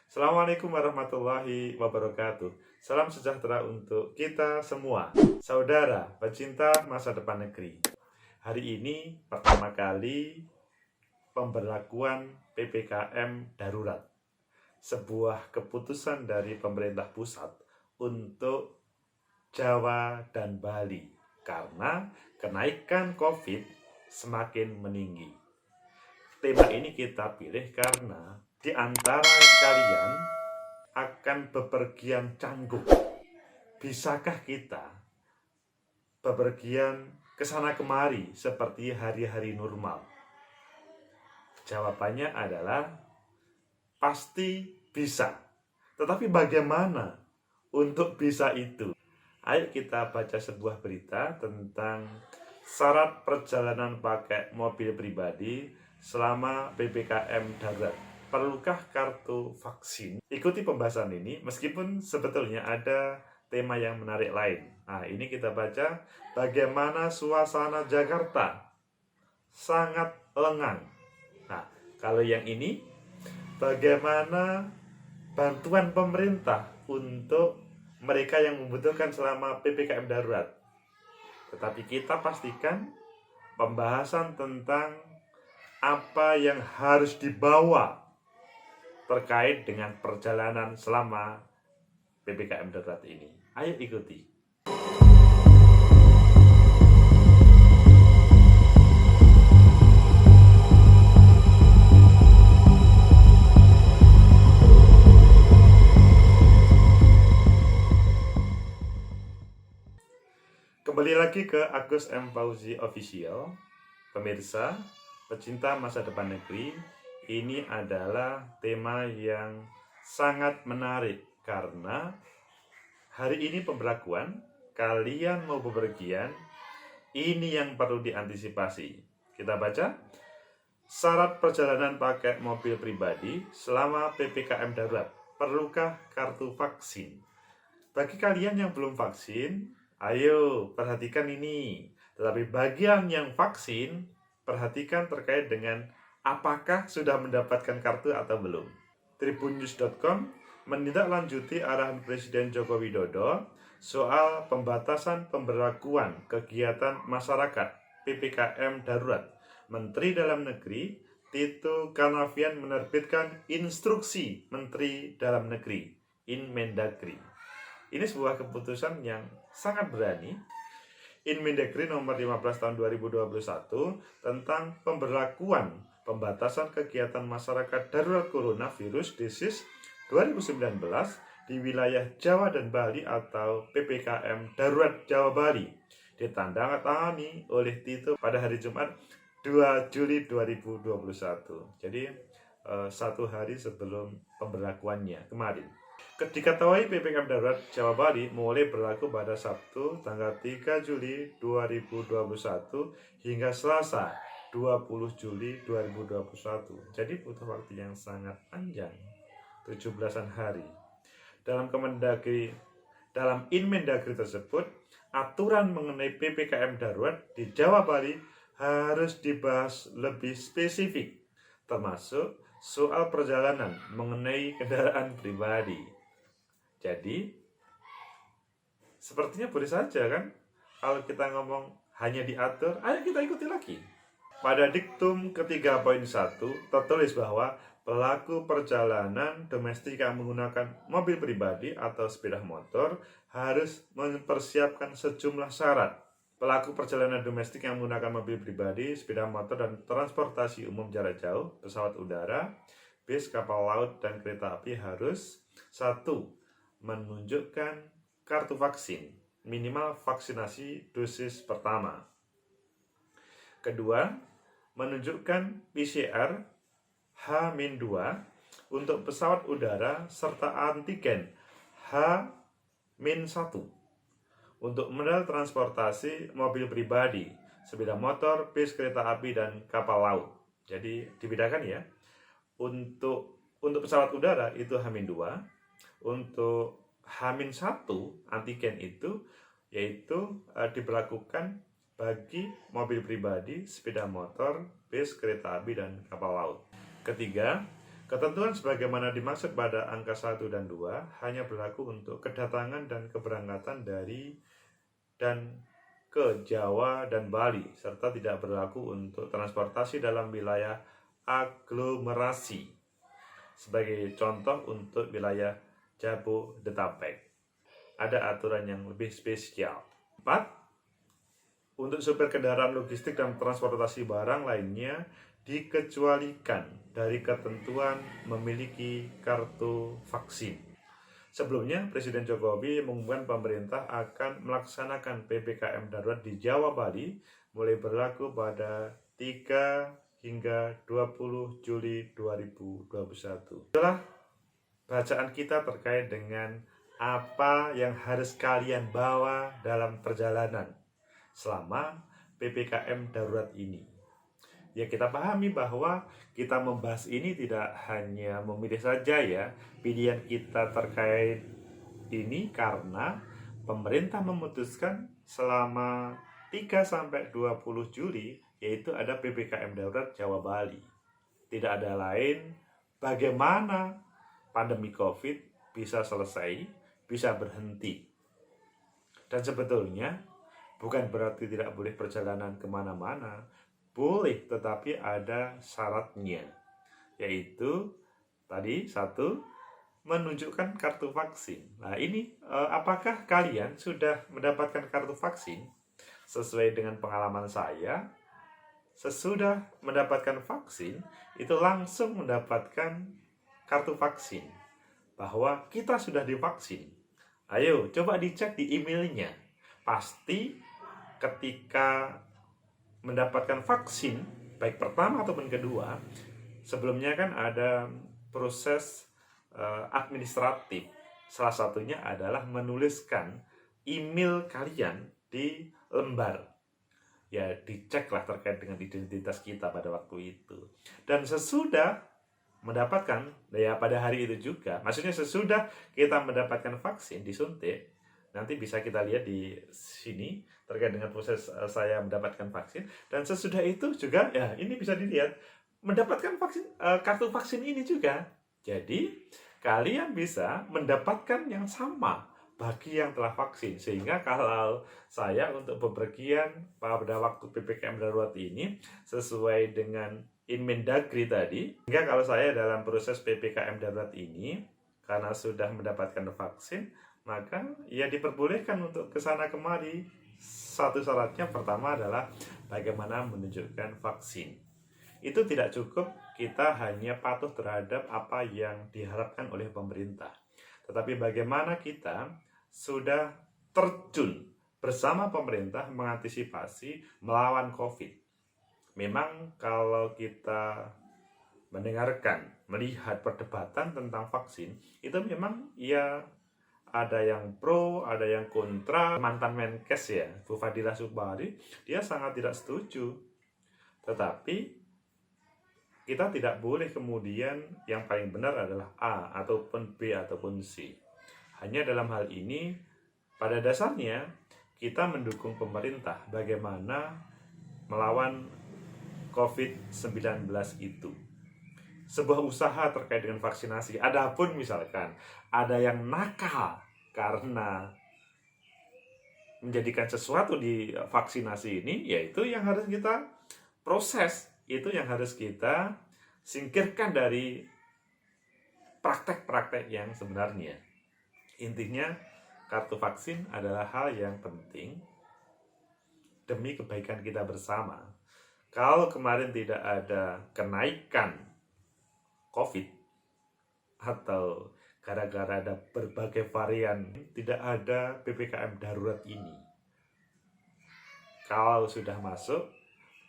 Assalamualaikum warahmatullahi wabarakatuh. Salam sejahtera untuk kita semua, saudara pecinta masa depan negeri. Hari ini pertama kali pemberlakuan PPKM darurat, sebuah keputusan dari pemerintah pusat untuk Jawa dan Bali karena kenaikan COVID semakin meninggi. Tema ini kita pilih karena di antara kalian akan bepergian canggung. Bisakah kita bepergian ke sana kemari seperti hari-hari normal? Jawabannya adalah pasti bisa. Tetapi bagaimana untuk bisa itu? Ayo kita baca sebuah berita tentang syarat perjalanan pakai mobil pribadi selama PPKM darurat. Perlukah kartu vaksin? Ikuti pembahasan ini meskipun sebetulnya ada tema yang menarik lain. Nah, ini kita baca bagaimana suasana Jakarta sangat lengang. Nah, kalau yang ini bagaimana bantuan pemerintah untuk mereka yang membutuhkan selama PPKM darurat. Tetapi kita pastikan pembahasan tentang apa yang harus dibawa terkait dengan perjalanan selama PPKM darurat ini. Ayo ikuti. Kembali lagi ke Agus M. Fauzi Official. Pemirsa, pecinta masa depan negeri, ini adalah tema yang sangat menarik karena hari ini pemberlakuan, kalian mau bepergian, ini yang perlu diantisipasi. Kita baca, syarat perjalanan pakai mobil pribadi selama PPKM darurat. Perlukah kartu vaksin? Bagi kalian yang belum vaksin, ayo perhatikan ini. Tetapi bagian yang vaksin, perhatikan terkait dengan apakah sudah mendapatkan kartu atau belum. Tribunnews.com menindaklanjuti arahan Presiden Joko Widodo soal pembatasan pemberlakuan kegiatan masyarakat PPKM darurat. Menteri Dalam Negeri Tito Karnavian menerbitkan instruksi Menteri Dalam Negeri Inmendagri. Ini sebuah keputusan yang sangat berani. Inmendagri nomor 15 tahun 2021 tentang pemberlakuan pembatasan kegiatan masyarakat darurat coronavirus disease 2019 di wilayah Jawa dan Bali atau PPKM darurat Jawa Bali ditandatangani oleh Tito pada hari Jumat 2 Juli 2021. Jadi satu hari sebelum pemberlakuannya kemarin. Diketahui PPKM darurat Jawa Bali mulai berlaku pada Sabtu tanggal 3 Juli 2021 hingga Selasa 20 Juli 2021. Jadi butuh waktu yang sangat panjang, 17-an hari. Dalam Inmendagri tersebut, aturan mengenai PPKM darurat di Jawa Bali harus dibahas lebih spesifik, termasuk soal perjalanan mengenai kendaraan pribadi. Jadi, sepertinya boleh saja kan, kalau kita ngomong hanya diatur, ayo kita ikuti lagi. Pada diktum ke-3.1 tertulis bahwa pelaku perjalanan domestik yang menggunakan mobil pribadi atau sepeda motor harus mempersiapkan sejumlah syarat. Pelaku perjalanan domestik yang menggunakan mobil pribadi, sepeda motor, dan transportasi umum jarak jauh, pesawat udara, bis, kapal laut, dan kereta api harus 1. Menunjukkan kartu vaksin, minimal vaksinasi dosis pertama. Kedua, menunjukkan PCR H-2 untuk pesawat udara serta antigen H-1 untuk modal transportasi mobil pribadi, sepeda motor, bis, kereta api, dan kapal laut. Jadi dibedakan ya. Untuk pesawat udara itu H-2, untuk H-1 antigen itu yaitu diberlakukan bagi mobil pribadi, sepeda motor, bis, kereta api, dan kapal laut. Ketiga, Ketentuan sebagaimana dimaksud pada angka 1 dan 2 hanya berlaku untuk kedatangan dan keberangkatan dari dan ke Jawa dan Bali, serta tidak berlaku untuk transportasi dalam wilayah aglomerasi. Sebagai contoh untuk wilayah Jabodetabek, ada aturan yang lebih spesial. 4. Untuk supir kendaraan logistik dan transportasi barang lainnya dikecualikan dari ketentuan memiliki kartu vaksin. Sebelumnya, Presiden Jokowi mengumumkan pemerintah akan melaksanakan PPKM darurat di Jawa Bali mulai berlaku pada 3 hingga 20 Juli 2021. Itulah bacaan kita terkait dengan apa yang harus kalian bawa dalam perjalanan selama PPKM darurat ini. Ya, kita pahami bahwa kita membahas ini tidak hanya memilih saja ya pilihan kita terkait ini, karena pemerintah memutuskan selama 3-20 Juli yaitu ada PPKM darurat Jawa Bali. Tidak ada lain bagaimana pandemi COVID bisa selesai, bisa berhenti. Dan sebetulnya bukan berarti tidak boleh perjalanan kemana-mana. Boleh, tetapi ada syaratnya, yaitu tadi 1, menunjukkan kartu vaksin. Nah ini apakah kalian sudah mendapatkan kartu vaksin? Sesuai dengan pengalaman saya, sesudah mendapatkan vaksin itu langsung mendapatkan kartu vaksin, bahwa kita sudah divaksin. Ayo coba dicek di emailnya. Pasti ketika mendapatkan vaksin, baik pertama ataupun kedua, sebelumnya kan ada proses administratif. Salah satunya adalah menuliskan email kalian di lembar. Ya, diceklah terkait dengan identitas kita pada waktu itu. Dan sesudah mendapatkan, ya pada hari itu juga, maksudnya sesudah kita mendapatkan vaksin, disuntik, nanti bisa kita lihat di sini terkait dengan proses saya mendapatkan vaksin. Dan sesudah itu juga ya ini bisa dilihat mendapatkan vaksin, kartu vaksin ini juga. Jadi kalian bisa mendapatkan yang sama bagi yang telah vaksin. Sehingga kalau saya untuk bepergian pada waktu PPKM darurat ini sesuai dengan Inmendagri tadi, hingga kalau saya dalam proses PPKM darurat ini karena sudah mendapatkan vaksin, maka ya diperbolehkan untuk kesana kemari. Satu syaratnya pertama adalah bagaimana menunjukkan vaksin. Itu tidak cukup kita hanya patuh terhadap apa yang diharapkan oleh pemerintah, tetapi bagaimana kita sudah terjun bersama pemerintah mengantisipasi melawan COVID. Memang kalau kita mendengarkan, melihat perdebatan tentang vaksin, itu memang ya ada yang pro, ada yang kontra. Mantan Menkes ya, Bu Fadila Subari, dia sangat tidak setuju. Tetapi kita tidak boleh kemudian yang paling benar adalah A ataupun B ataupun C. Hanya dalam hal ini pada dasarnya kita mendukung pemerintah bagaimana melawan COVID-19 itu. Sebuah usaha terkait dengan vaksinasi. Adapun misalkan ada yang nakal karena menjadikan sesuatu di vaksinasi ini, yaitu yang harus kita proses, itu yang harus kita singkirkan dari praktek-praktek yang sebenarnya. Intinya kartu vaksin adalah hal yang penting demi kebaikan kita bersama. Kalau kemarin tidak ada kenaikan COVID atau gara-gara ada berbagai varian, tidak ada PPKM darurat ini. Kalau sudah masuk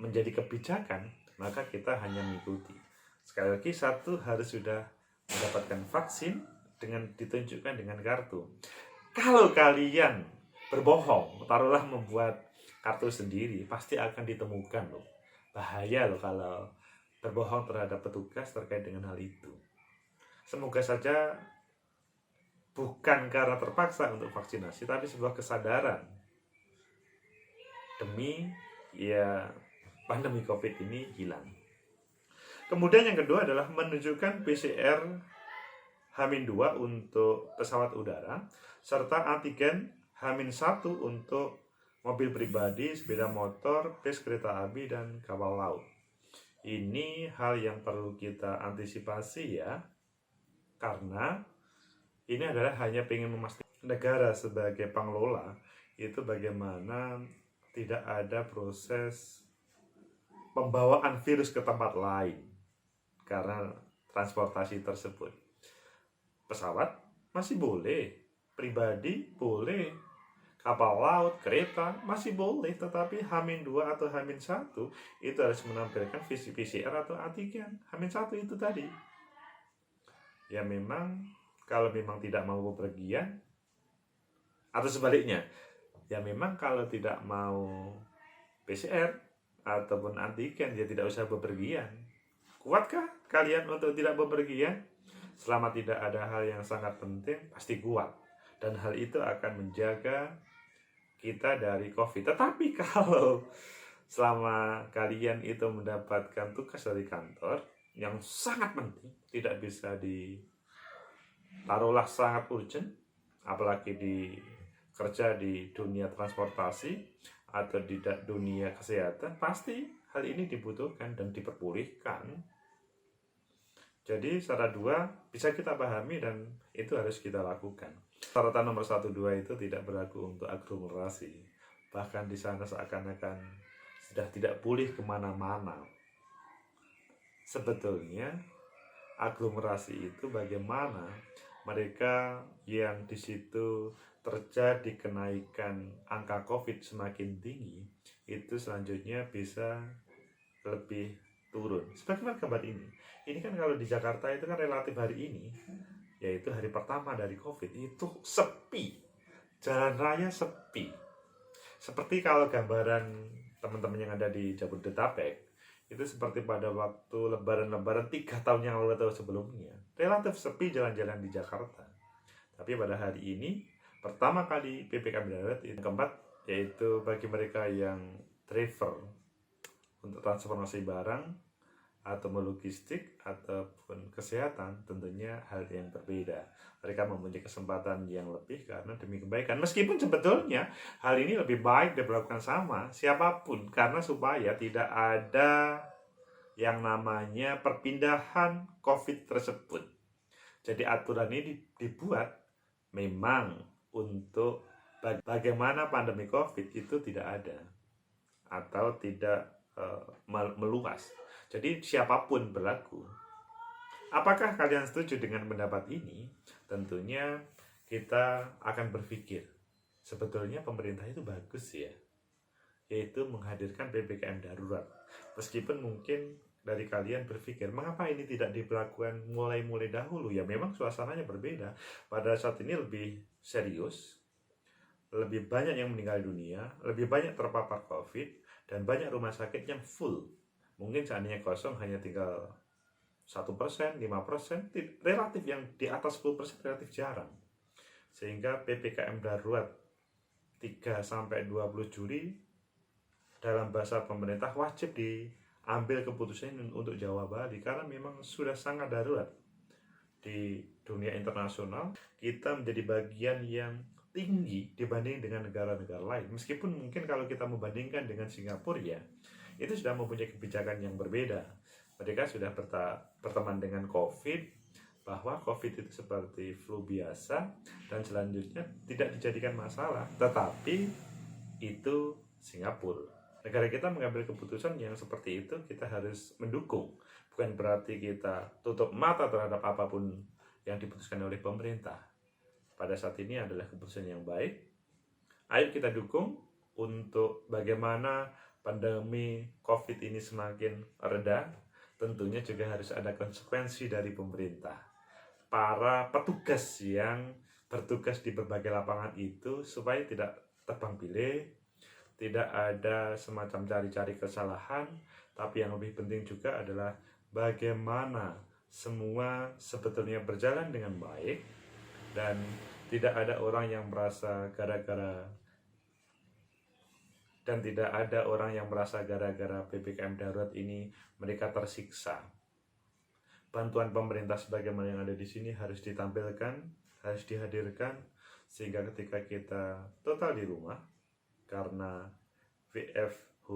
menjadi kebijakan, maka kita hanya mengikuti. Sekali lagi, 1 harus sudah mendapatkan vaksin dengan ditunjukkan dengan kartu. Kalau kalian berbohong, taruhlah membuat kartu sendiri, pasti akan ditemukan loh. Bahaya loh kalau berbohong terhadap petugas terkait dengan hal itu. Semoga saja bukan karena terpaksa untuk vaksinasi, tapi sebuah kesadaran demi ya pandemi COVID ini hilang. Kemudian yang kedua adalah menunjukkan PCR H-2 untuk pesawat udara, serta antigen H-1 untuk mobil pribadi, sepeda motor, bis, kereta api, dan kapal laut. Ini hal yang perlu kita antisipasi ya, karena ini adalah hanya ingin memastikan negara sebagai pengelola itu bagaimana tidak ada proses pembawaan virus ke tempat lain karena transportasi tersebut. Pesawat masih boleh, pribadi boleh, kapal laut, kereta masih boleh, tetapi H-2 atau H-1 itu harus menampilkan PCR atau antigen. H-1 itu tadi. Ya memang kalau memang tidak mau bepergian, atau sebaliknya, ya memang kalau tidak mau PCR ataupun antigen, ya tidak usah bepergian. Kuatkah kalian untuk tidak bepergian? Selama tidak ada hal yang sangat penting, pasti kuat. Dan hal itu akan menjaga kita dari COVID. Tetapi kalau selama kalian itu mendapatkan tugas dari kantor yang sangat penting, tidak bisa taruhlah sangat urgent, apalagi kerja di dunia transportasi atau di dunia kesehatan, pasti hal ini dibutuhkan dan diperbolehkan. Jadi secara dua bisa kita pahami dan itu harus kita lakukan. Syaratan nomor 1, 2 itu tidak berlaku untuk aglomerasi. Bahkan di sana seakan-akan sudah tidak boleh kemana-mana. Sebetulnya aglomerasi itu bagaimana mereka yang di situ terjadi kenaikan angka COVID semakin tinggi, itu selanjutnya bisa lebih turun. Sebagaimana gambar ini. Ini kan kalau di Jakarta itu kan relatif hari ini, yaitu hari pertama dari COVID, itu sepi. Jalan raya sepi. Seperti kalau gambaran teman-teman yang ada di Jabodetabek, itu seperti pada waktu lebaran-lebaran 3 tahun yang lalu atau sebelumnya. Relatif sepi jalan-jalan di Jakarta. Tapi pada hari ini, pertama kali PPKM darurat yang keempat, yaitu bagi mereka yang travel untuk transformasi barang atau logistik ataupun kesehatan, tentunya hal yang berbeda. Mereka mempunyai kesempatan yang lebih karena demi kebaikan. Meskipun sebetulnya hal ini lebih baik dilakukan sama siapapun, karena supaya tidak ada yang namanya perpindahan COVID tersebut. Jadi aturan ini dibuat memang untuk bagaimana pandemi COVID itu tidak ada atau tidak meluas. Jadi siapapun berlaku. Apakah kalian setuju dengan pendapat ini? Tentunya kita akan berpikir, sebetulnya pemerintah itu bagus ya, yaitu menghadirkan PPKM darurat. Meskipun mungkin dari kalian berpikir, mengapa ini tidak diberlakukan mulai dahulu? Ya memang suasananya berbeda. Pada saat ini lebih serius, lebih banyak yang meninggal dunia, lebih banyak terpapar COVID, dan banyak rumah sakit yang full. Mungkin seandainya kosong hanya tinggal 1%, 5%, relatif yang di atas 10% relatif jarang. Sehingga PPKM darurat 3-20 Juli dalam bahasa pemerintah wajib diambil keputusan untuk Jawa Bali karena memang sudah sangat darurat. Di dunia internasional kita menjadi bagian yang tinggi dibanding dengan negara-negara lain. Meskipun mungkin kalau kita membandingkan dengan Singapura ya, itu sudah mempunyai kebijakan yang berbeda. Mereka sudah berteman dengan COVID, bahwa COVID itu seperti flu biasa dan selanjutnya tidak dijadikan masalah. Tetapi itu Singapura. Negara kita mengambil keputusan yang seperti itu, kita harus mendukung. Bukan berarti kita tutup mata terhadap apapun yang diputuskan oleh pemerintah. Pada saat ini adalah keputusan yang baik. Ayo kita dukung untuk bagaimana pandemi COVID ini semakin reda. Tentunya juga harus ada konsekuensi dari pemerintah. Para petugas yang bertugas di berbagai lapangan itu supaya tidak tebang pilih, tidak ada semacam cari-cari kesalahan, tapi yang lebih penting juga adalah bagaimana semua sebetulnya berjalan dengan baik dan tidak ada orang yang merasa gara-gara PPKM darurat ini mereka tersiksa. bantuan pemerintah sebagaimana yang ada di sini harus ditampilkan, harus dihadirkan, sehingga ketika kita total di rumah karena WFH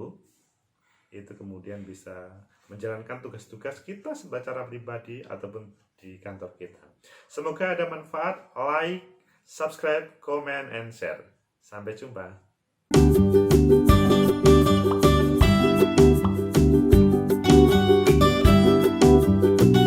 itu kemudian bisa menjalankan tugas-tugas kita secara pribadi ataupun di kantor kita. Semoga ada manfaat. Like, subscribe, comment, and share. Sampai jumpa.